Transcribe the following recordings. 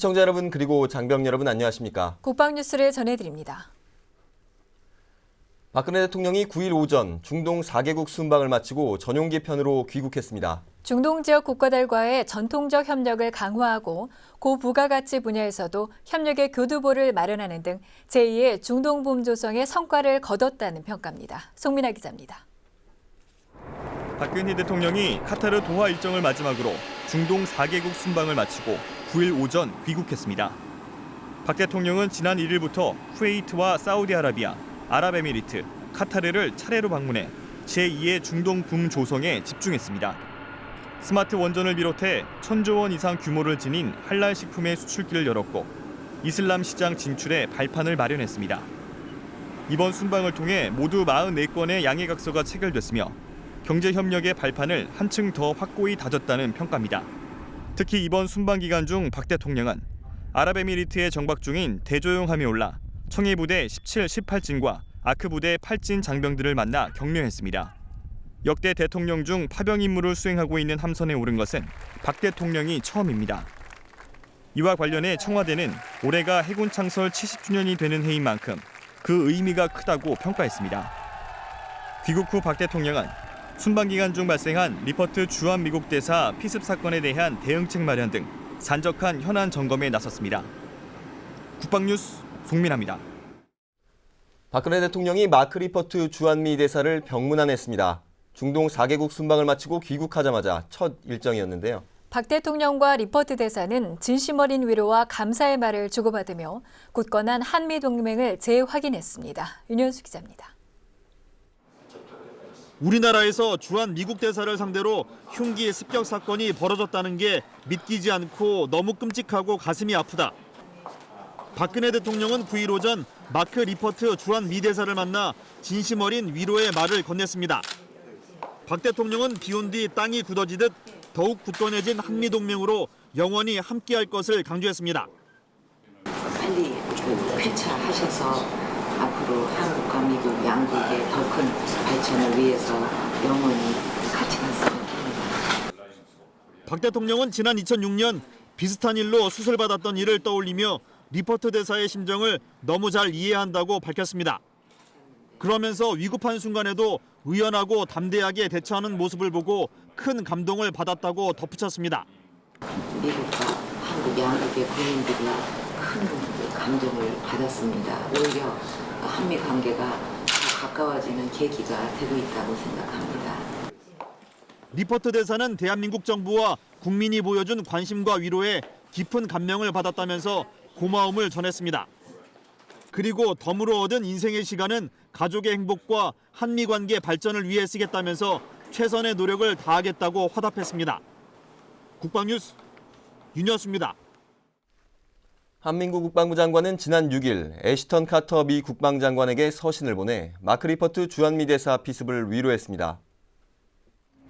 시청자 여러분 그리고 장병 여러분 안녕하십니까? 국방뉴스를 전해드립니다. 박근혜 대통령이 9일 오전 중동 4개국 순방을 마치고 전용 기편으로 귀국했습니다. 중동 지역 국가들과의 전통적 협력을 강화하고 고부가가치 분야에서도 협력의 교두보를 마련하는 등 제2의 중동붐 조성의 성과를 거뒀다는 평가입니다. 송민아 기자입니다. 박근혜 대통령이 카타르 도하 일정을 마지막으로 중동 4개국 순방을 마치고 9일 오전 귀국했습니다. 박 대통령은 지난 1일부터 쿠웨이트와 사우디아라비아, 아랍에미리트, 카타르를 차례로 방문해 제2의 중동 붐 조성에 집중했습니다. 스마트 원전을 비롯해 1,000조 원 이상 규모를 지닌 할랄 식품의 수출길을 열었고 이슬람 시장 진출에 발판을 마련했습니다. 이번 순방을 통해 모두 44건의 양해각서가 체결됐으며 경제협력의 발판을 한층 더 확고히 다졌다는 평가입니다. 특히 이번 순방 기간 중 박 대통령은 아랍에미리트에 정박 중인 대조용함이 올라 청해부대 17, 18진과 아크부대 8진 장병들을 만나 격려했습니다. 역대 대통령 중 파병 임무를 수행하고 있는 함선에 오른 것은 박 대통령이 처음입니다. 이와 관련해 청와대는 올해가 해군 창설 70주년이 되는 해인 만큼 그 의미가 크다고 평가했습니다. 귀국 후 박 대통령은 순방 기간 중 발생한 리퍼트 주한 미국 대사 피습 사건에 대한 대응책 마련 등 산적한 현안 점검에 나섰습니다. 국방뉴스 송민아입니다. 박근혜 대통령이 마크 리퍼트 주한미 대사를 병문안했습니다. 중동 4개국 순방을 마치고 귀국하자마자 첫 일정이었는데요. 박 대통령과 리퍼트 대사는 진심 어린 위로와 감사의 말을 주고받으며 굳건한 한미 동맹을 재확인했습니다. 윤현수 기자입니다. 우리나라에서 주한 미국 대사를 상대로 흉기 습격 사건이 벌어졌다는 게 믿기지 않고 너무 끔찍하고 가슴이 아프다. 박근혜 대통령은 9일 오전 마크 리퍼트 주한 미 대사를 만나 진심 어린 위로의 말을 건넸습니다. 박 대통령은 비온 뒤 땅이 굳어지듯 더욱 굳건해진 한미 동맹으로 영원히 함께할 것을 강조했습니다. 빨리 쾌차하셔서 앞으로 한국과 미국 양국의 더 큰 발전을 위해서 영원히 같이 갔으면 합니다. 박 대통령은 지난 2006년 비슷한 일로 수술받았던 일을 떠올리며 리퍼트 대사의 심정을 너무 잘 이해한다고 밝혔습니다. 그러면서 위급한 순간에도 의연하고 담대하게 대처하는 모습을 보고 큰 감동을 받았다고 덧붙였습니다. 미국과 한국 양국의 국민들이 큰 감동을 받았습니다. 오히려 한미 관계가 더 가까워지는 계기가 되고 있다고 생각합니다. 리퍼트 대사는 대한민국 정부와 국민이 보여준 관심과 위로에 깊은 감명을 받았다면서 고마움을 전했습니다. 그리고 덤으로 얻은 인생의 시간은 가족의 행복과 한미 관계 발전을 위해 쓰겠다면서 최선의 노력을 다하겠다고 화답했습니다. 국방뉴스 윤여수입니다. 한민구 국방부 장관은 지난 6일 애시턴 카터 미 국방장관에게 서신을 보내 마크 리퍼트 주한미 대사 피습을 위로했습니다.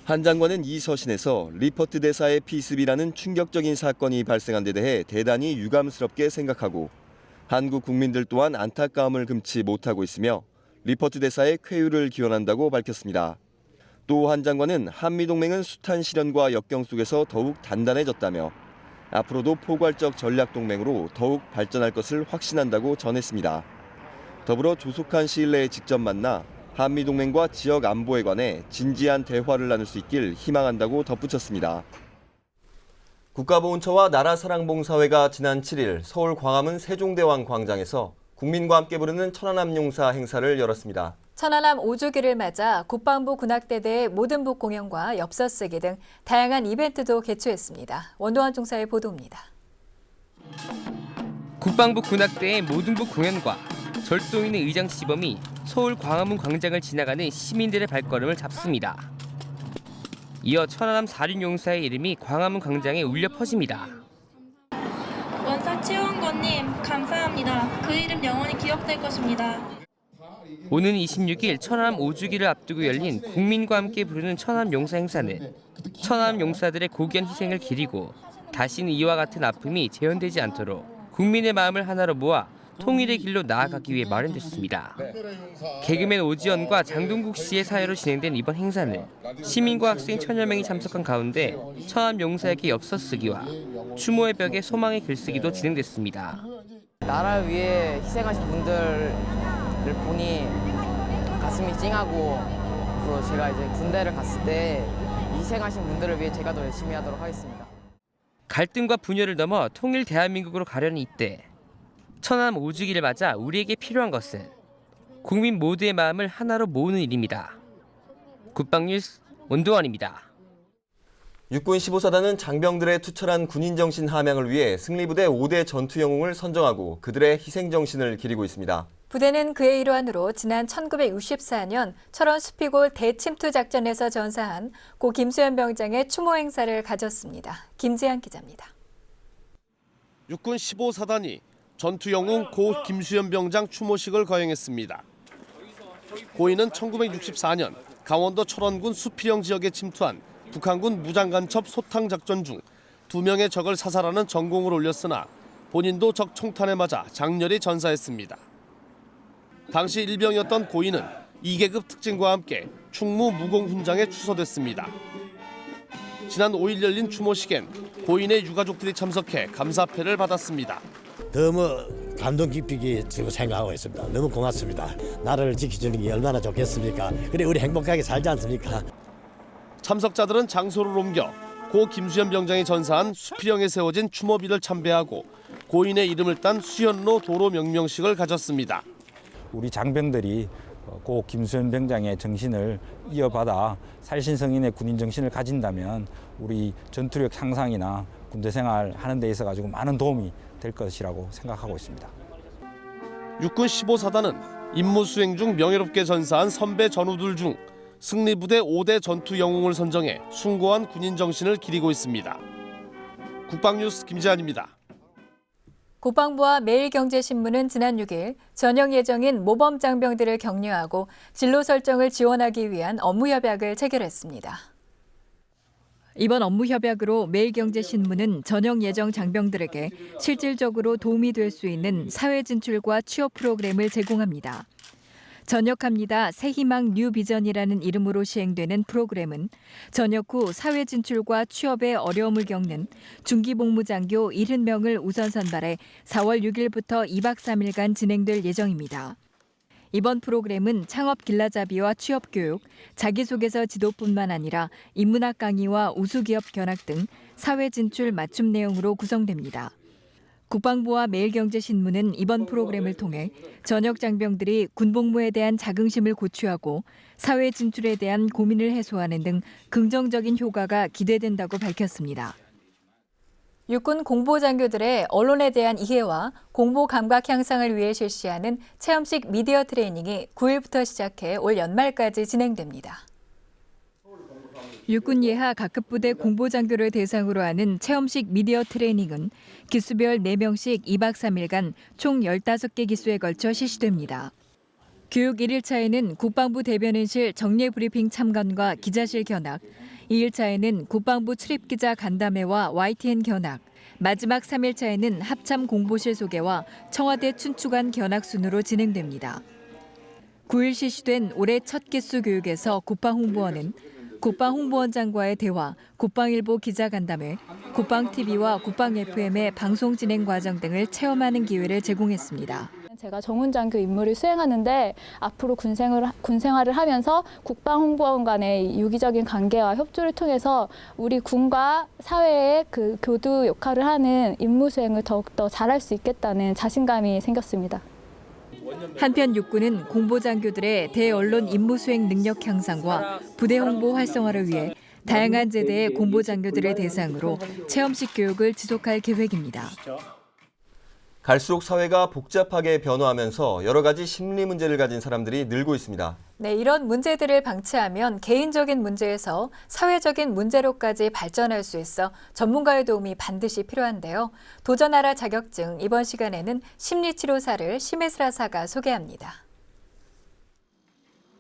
한 장관은 이 서신에서 리퍼트 대사의 피습이라는 충격적인 사건이 발생한 데 대해 대단히 유감스럽게 생각하고 한국 국민들 또한 안타까움을 금치 못하고 있으며 리퍼트 대사의 쾌유를 기원한다고 밝혔습니다. 또 한 장관은 한미동맹은 숱한 시련과 역경 속에서 더욱 단단해졌다며 앞으로도 포괄적 전략동맹으로 더욱 발전할 것을 확신한다고 전했습니다. 더불어 조속한 시일 내에 직접 만나 한미동맹과 지역 안보에 관해 진지한 대화를 나눌 수 있길 희망한다고 덧붙였습니다. 국가보훈처와 나라사랑봉사회가 지난 7일 서울 광화문 세종대왕 광장에서 국민과 함께 부르는 천안함 용사 행사를 열었습니다. 천안함 5주기를 맞아 국방부 군악대대의 모든 북 공연과 엽서 쓰기 등 다양한 이벤트도 개최했습니다. 원도환 총사의 보도입니다. 국방부 군악대의 모든 북 공연과 절도 있는 의장 시범이 서울 광화문 광장을 지나가는 시민들의 발걸음을 잡습니다. 이어 천안함 사륜용사의 이름이 광화문 광장에 울려 퍼집니다. 원사 최원건님 감사합니다. 그 이름 영원히 기억될 것입니다. 오는 26일 천안함 5주기를 앞두고 열린 국민과 함께 부르는 천안함 용사 행사는 천안함 용사들의 고귀한 희생을 기리고 다시는 이와 같은 아픔이 재현되지 않도록 국민의 마음을 하나로 모아 통일의 길로 나아가기 위해 마련됐습니다. 개그맨 오지연과 장동국 씨의 사회로 진행된 이번 행사는 시민과 학생 1000여 명이 참석한 가운데 천안 용사에게 엽서 쓰기와 추모의 벽에 소망의 글쓰기도 진행됐습니다. 나라를 위해 희생하신 분들을 보니 가슴이 찡하고, 앞으로 제가 이제 군대를 갔을 때 희생하신 분들을 위해 제가 더 열심히 하도록 하겠습니다. 갈등과 분열을 넘어 통일 대한민국으로 가려는 이때 천안 5주기를 맞아 우리에게 필요한 것은 국민 모두의 마음을 하나로 모으는 일입니다. 국방뉴스 원도원입니다. 육군 15사단은 장병들의 투철한 군인정신 함양을 위해 승리부대 5대 전투영웅을 선정하고 그들의 희생정신을 기리고 있습니다. 부대는 그의 일환으로 지난 1964년 철원 수피골 대침투 작전에서 전사한 고 김수현 병장의 추모 행사를 가졌습니다. 김지한 기자입니다. 육군 15사단이 전투영웅 고 김수현 병장 추모식을 거행했습니다. 고인은 1964년 강원도 철원군 수피령 지역에 침투한 북한군 무장간첩 소탕작전 중 2명의 적을 사살하는 전공을 올렸으나 본인도 적 총탄에 맞아 장렬히 전사했습니다. 당시 일병이었던 고인은 2계급 특징과 함께 충무 무공훈장에 추서됐습니다. 지난 5일 열린 추모식엔 고인의 유가족들이 참석해 감사패를 받았습니다. 너무 감동 깊게 생각하고 있습니다. 너무 고맙습니다. 나라를 지켜주는 게 얼마나 좋겠습니까? 그래 우리 행복하게 살지 않습니까? 참석자들은 장소를 옮겨 고 김수현 병장이 전사한 수피령에 세워진 추모비를 참배하고 고인의 이름을 딴 수현로 도로 명명식을 가졌습니다. 우리 장병들이 고 김수현 병장의 정신을 이어받아 살신성인의 군인 정신을 가진다면 우리 전투력 향상이나 군대 생활 하는 데 있어 가지고 많은 도움이 될 것이라고 생각하고 있습니다. 육군 15사단은 임무 수행 중 명예롭게 전사한 선배 전우들 중 승리부대 5대 전투 영웅을 선정해 숭고한 군인 정신을 기리고 있습니다. 국방뉴스 김재한입니다. 국방부와 매일경제신문은 지난 6일 전역 예정인 모범 장병들을 격려하고 진로 설정을 지원하기 위한 업무 협약을 체결했습니다. 이번 업무 협약으로 매일경제신문은 전역 예정 장병들에게 실질적으로 도움이 될 수 있는 사회 진출과 취업 프로그램을 제공합니다. 전역합니다. 새희망 뉴비전이라는 이름으로 시행되는 프로그램은 전역 후 사회 진출과 취업에 어려움을 겪는 중기복무장교 70명을 우선 선발해 4월 6일부터 2박 3일간 진행될 예정입니다. 이번 프로그램은 창업 길라잡이와 취업교육, 자기소개서 지도뿐만 아니라 인문학 강의와 우수기업 견학 등 사회 진출 맞춤 내용으로 구성됩니다. 국방부와 매일경제신문은 이번 프로그램을 통해 전역 장병들이 군복무에 대한 자긍심을 고취하고 사회 진출에 대한 고민을 해소하는 등 긍정적인 효과가 기대된다고 밝혔습니다. 육군 공보장교들의 언론에 대한 이해와 공보 감각 향상을 위해 실시하는 체험식 미디어 트레이닝이 9일부터 시작해 올 연말까지 진행됩니다. 육군 예하 각급 부대 공보장교를 대상으로 하는 체험식 미디어 트레이닝은 기수별 4명씩 2박 3일간 총 15개 기수에 걸쳐 실시됩니다. 교육 1일차에는 국방부 대변인실 정례브리핑 참관과 기자실 견학, 2일차에는 국방부 출입기자 간담회와 YTN 견학, 마지막 3일차에는 합참 공보실 소개와 청와대 춘추관 견학 순으로 진행됩니다. 9일 실시된 올해 첫 기수 교육에서 국방홍보원은 국방홍보원장과의 대화, 국방일보 기자간담회, 국방TV와 국방FM의 방송 진행 과정 등을 체험하는 기회를 제공했습니다. 제가 정훈장교 임무를 수행하는데 앞으로 군 생활을 하면서 국방홍보원 간의 유기적인 관계와 협조를 통해서 우리 군과 사회의 그 교두 역할을 하는 임무 수행을 더욱더 잘할 수 있겠다는 자신감이 생겼습니다. 한편 육군은 공보장교들의 대언론 임무 수행 능력 향상과 부대 홍보 활성화를 위해 다양한 제대의 공보장교들을 대상으로 체험식 교육을 지속할 계획입니다. 갈수록 사회가 복잡하게 변화하면서 여러 가지 심리 문제를 가진 사람들이 늘고 있습니다. 네, 이런 문제들을 방치하면 개인적인 문제에서 사회적인 문제로까지 발전할 수 있어 전문가의 도움이 반드시 필요한데요. 도전하라 자격증, 이번 시간에는 심리치료사를 심혜슬아사가 소개합니다.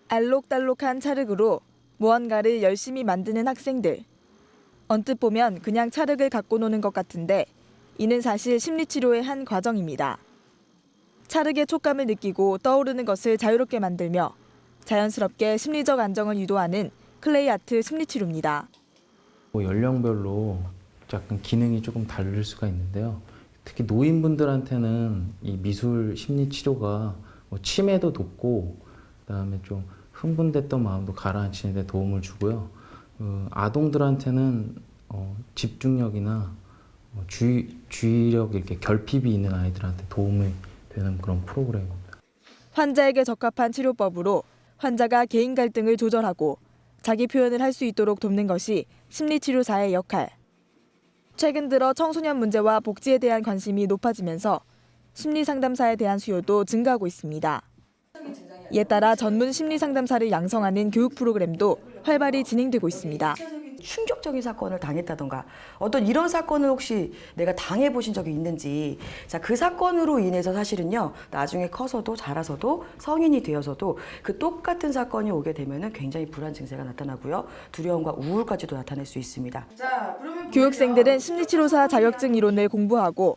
알록달록한 찰흙으로 무언가를 열심히 만드는 학생들. 언뜻 보면 그냥 찰흙을 갖고 노는 것 같은데 이는 사실 심리치료의 한 과정입니다. 찰흙의 촉감을 느끼고 떠오르는 것을 자유롭게 만들며 자연스럽게 심리적 안정을 유도하는 클레이 아트 심리치료입니다. 연령별로 약간 기능이 조금 다를 수가 있는데요. 특히 노인분들한테는 이 미술 심리치료가 치매도 돕고 그다음에 좀 흥분됐던 마음도 가라앉히는 데 도움을 주고요. 아동들한테는 집중력이나 주의력 이렇게 결핍이 있는 아이들한테 도움이 되는 그런 프로그램입니다. 환자에게 적합한 치료법으로 환자가 개인 갈등을 조절하고 자기 표현을 할 수 있도록 돕는 것이 심리치료사의 역할. 최근 들어 청소년 문제와 복지에 대한 관심이 높아지면서 심리상담사에 대한 수요도 증가하고 있습니다. 이에 따라 전문 심리상담사를 양성하는 교육 프로그램도 활발히 진행되고 있습니다. 충격적인 사건을 당했다던가 어떤 이런 사건을 혹시 내가 당해보신 적이 있는지, 자, 그 사건으로 인해서 사실은요 나중에 커서도 자라서도 성인이 되어서도 그 똑같은 사건이 오게 되면은 굉장히 불안 증세가 나타나고요, 두려움과 우울까지도 나타낼 수 있습니다. 교육생들은 심리치료사 자격증 이론을 공부하고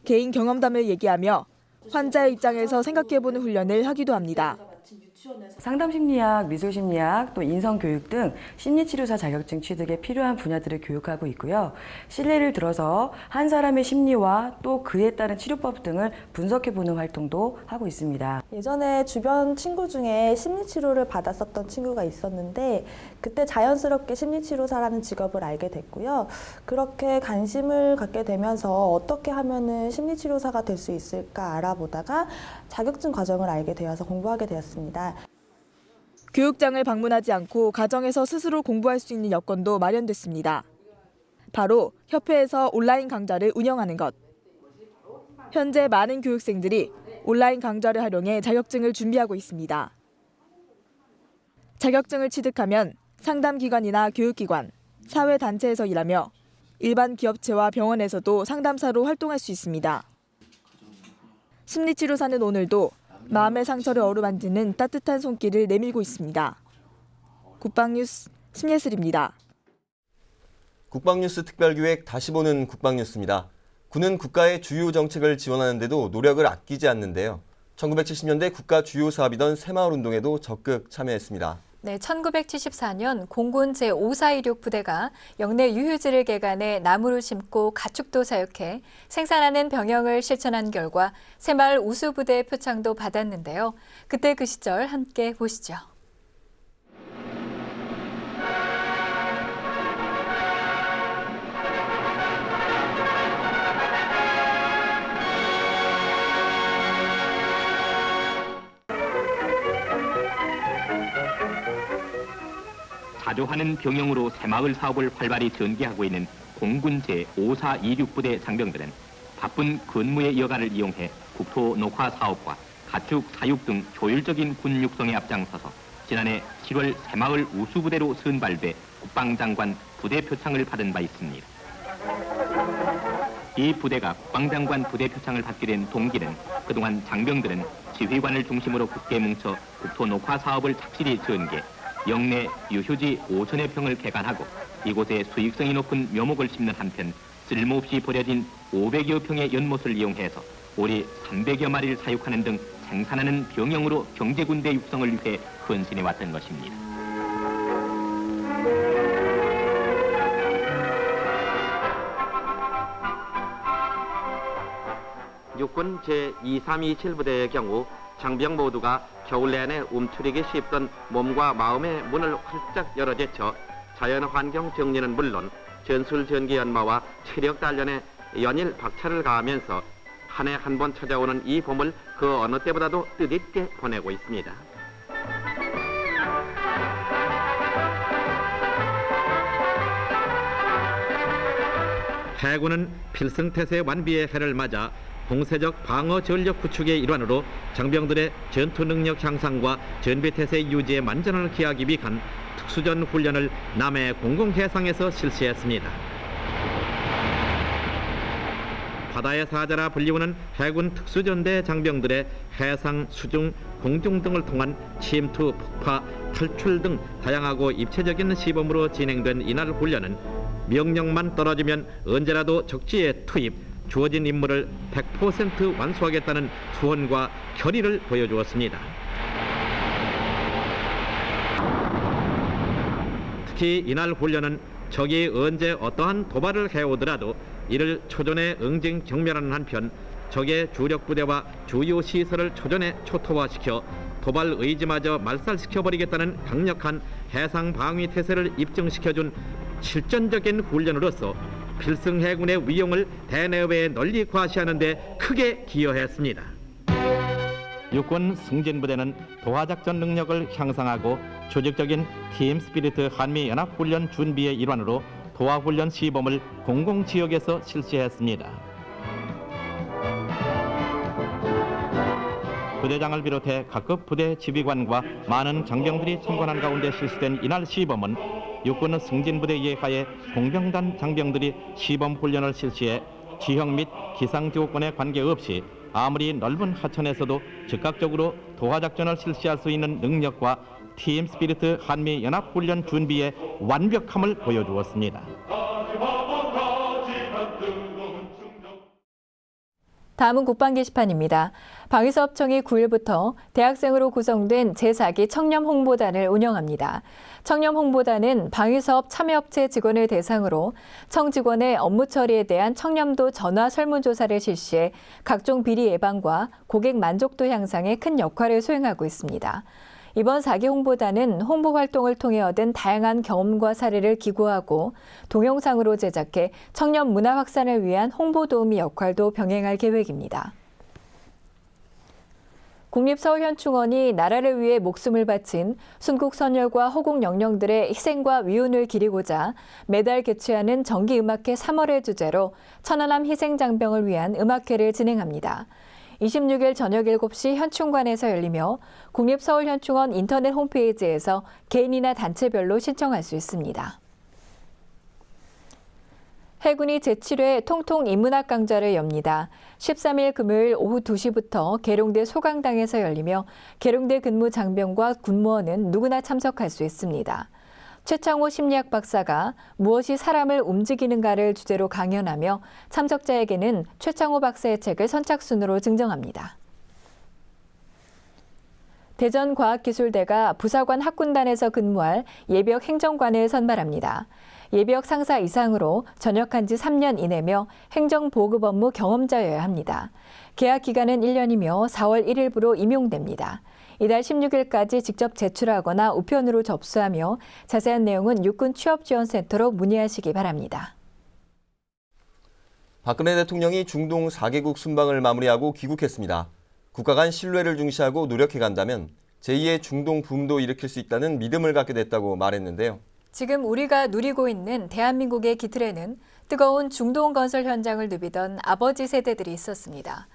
개인 경험담을 얘기하며 환자의 입장에서 생각해보는 훈련을 하기도 합니다. 상담심리학, 미술심리학, 또 인성교육 등 심리치료사 자격증 취득에 필요한 분야들을 교육하고 있고요. 실례를 들어서 한 사람의 심리와 또 그에 따른 치료법 등을 분석해보는 활동도 하고 있습니다. 예전에 주변 친구 중에 심리치료를 받았었던 친구가 있었는데 그때 자연스럽게 심리치료사라는 직업을 알게 됐고요. 그렇게 관심을 갖게 되면서 어떻게 하면은 심리치료사가 될 수 있을까 알아보다가 자격증 과정을 알게 되어서 공부하게 되었습니다. 교육장을 방문하지 않고 가정에서 스스로 공부할 수 있는 여건도 마련됐습니다. 바로 협회에서 온라인 강좌를 운영하는 것. 현재 많은 교육생들이 온라인 강좌를 활용해 자격증을 준비하고 있습니다. 자격증을 취득하면 상담기관이나 교육기관, 사회단체에서 일하며 일반 기업체와 병원에서도 상담사로 활동할 수 있습니다. 심리치료사는 오늘도 마음의 상처를 어루만지는 따뜻한 손길을 내밀고 있습니다. 국방뉴스 심예슬입니다. 국방뉴스 특별기획 다시 보는 국방뉴스입니다. 군은 국가의 주요 정책을 지원하는 데도 노력을 아끼지 않는데요. 1970년대 국가 주요 사업이던 새마을운동에도 적극 참여했습니다. 네, 1974년 공군 제546 부대가 영내 유휴지를 개간해 나무를 심고 가축도 사육해 생산하는 병영을 실천한 결과 새마을 우수부대 표창도 받았는데요. 그때 그 시절 함께 보시죠. 자조하는 병영으로 새마을 사업을 활발히 전개하고 있는 공군 제546 부대 장병들은 바쁜 근무의 여가를 이용해 국토 녹화 사업과 가축 사육 등 효율적인 군 육성에 앞장서서 지난해 7월 새마을 우수부대로 선발돼 국방장관 부대 표창을 받은 바 있습니다. 이 부대가 국방장관 부대 표창을 받게 된 동기는 그동안 장병들은 지휘관을 중심으로 굳게 뭉쳐 국토 녹화 사업을 착실히 전개, 영내 유휴지 5천여 평을 개간하고 이곳에 수익성이 높은 묘목을 심는 한편 쓸모없이 버려진 500여 평의 연못을 이용해서 오리 300여 마리를 사육하는 등 생산하는 병영으로 경제군대 육성을 위해 헌신해왔던 것입니다. 육군 제2327 부대의 경우 장병 모두가 겨울 내내 움츠리기 쉽던 몸과 마음의 문을 활짝 열어제쳐 자연환경 정리는 물론 전술전기 연마와 체력 단련에 연일 박차를 가하면서 한 해 한 번 찾아오는 이 봄을 그 어느 때보다도 뜻있게 보내고 있습니다. 해군은 필승태세 완비의 해를 맞아 공세적 방어 전력 구축의 일환으로 장병들의 전투 능력 향상과 전비태세 유지에 만전을 기하기 위한 특수전 훈련을 남해 공공해상에서 실시했습니다. 바다의 사자라 불리우는 해군 특수전대 장병들의 해상, 수중, 공중 등을 통한 침투, 폭파, 탈출 등 다양하고 입체적인 시범으로 진행된 이날 훈련은 명령만 떨어지면 언제라도 적지에 투입, 주어진 임무를 100% 완수하겠다는 수원과 결의를 보여주었습니다. 특히 이날 훈련은 적이 언제 어떠한 도발을 해오더라도 이를 초전에 응징 경멸하는 한편 적의 주력 부대와 주요 시설을 초전에 초토화시켜 도발 의지마저 말살시켜버리겠다는 강력한 해상 방위 태세를 입증시켜준 실전적인 훈련으로서 필승 해군의 위용을 대내외에 널리 과시하는 데 크게 기여했습니다. 육군 승진부대는 도하작전 능력을 향상하고 조직적인 팀 스피리트 한미연합훈련 준비의 일환으로 도하훈련 시범을 공공지역에서 실시했습니다. 부대장을 비롯해 각급 부대 지휘관과 많은 장병들이 참관한 가운데 실시된 이날 시범은 육군 승진부대 예하에 공병단 장병들이 시범 훈련을 실시해 지형 및 기상지구권에 관계없이 아무리 넓은 하천에서도 즉각적으로 도하작전을 실시할 수 있는 능력과 팀 스피리트 한미연합훈련 준비의 완벽함을 보여주었습니다. 다음은 국방 게시판입니다. 방위사업청이 9일부터 대학생으로 구성된 제4기 청렴 홍보단을 운영합니다. 청렴 홍보단은 방위사업 참여업체 직원을 대상으로 청 직원의 업무 처리에 대한 청렴도 전화 설문조사를 실시해 각종 비리 예방과 고객 만족도 향상에 큰 역할을 수행하고 있습니다. 이번 4기 홍보단은 홍보 활동을 통해 얻은 다양한 경험과 사례를 기고하고 동영상으로 제작해 청년 문화 확산을 위한 홍보 도우미 역할도 병행할 계획입니다. 국립서울현충원이 나라를 위해 목숨을 바친 순국선열과 호국영령들의 희생과 위훈을 기리고자 매달 개최하는 정기음악회 3월의 주제로 천안함 희생장병을 위한 음악회를 진행합니다. 26일 저녁 7시 현충관에서 열리며 국립서울현충원 인터넷 홈페이지에서 개인이나 단체별로 신청할 수 있습니다. 해군이 제7회 통통 인문학 강좌를 엽니다. 13일 금요일 오후 2시부터 계룡대 소강당에서 열리며 계룡대 근무 장병과 군무원은 누구나 참석할 수 있습니다. 최창호 심리학 박사가 무엇이 사람을 움직이는가를 주제로 강연하며 참석자에게는 최창호 박사의 책을 선착순으로 증정합니다. 대전과학기술대가 부사관 학군단에서 근무할 예비역 행정관을 선발합니다. 예비역 상사 이상으로 전역한 지 3년 이내며 행정보급 업무 경험자여야 합니다. 계약 기간은 1년이며 4월 1일부로 임용됩니다. 이달 16일까지 직접 제출하거나 우편으로 접수하며 자세한 내용은 육군 취업지원센터로 문의하시기 바랍니다. 박근혜 대통령이 중동 4개국 순방을 마무리하고 귀국했습니다. 국가 간 신뢰를 중시하고 노력해간다면 제2의 중동 붐도 일으킬 수 있다는 믿음을 갖게 됐다고 말했는데요. 지금 우리가 누리고 있는 대한민국의 기틀에는 뜨거운 중동 건설 현장을 누비던 아버지 세대들이 있었습니다.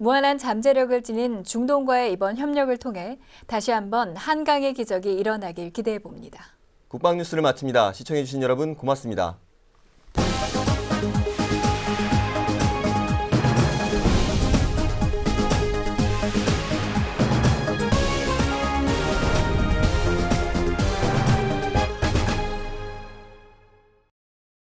무한한 잠재력을 지닌 중동과의 이번 협력을 통해 다시 한번 한강의 기적이 일어나길 기대해 봅니다. 국방뉴스를 마칩니다. 시청해주신 여러분 고맙습니다.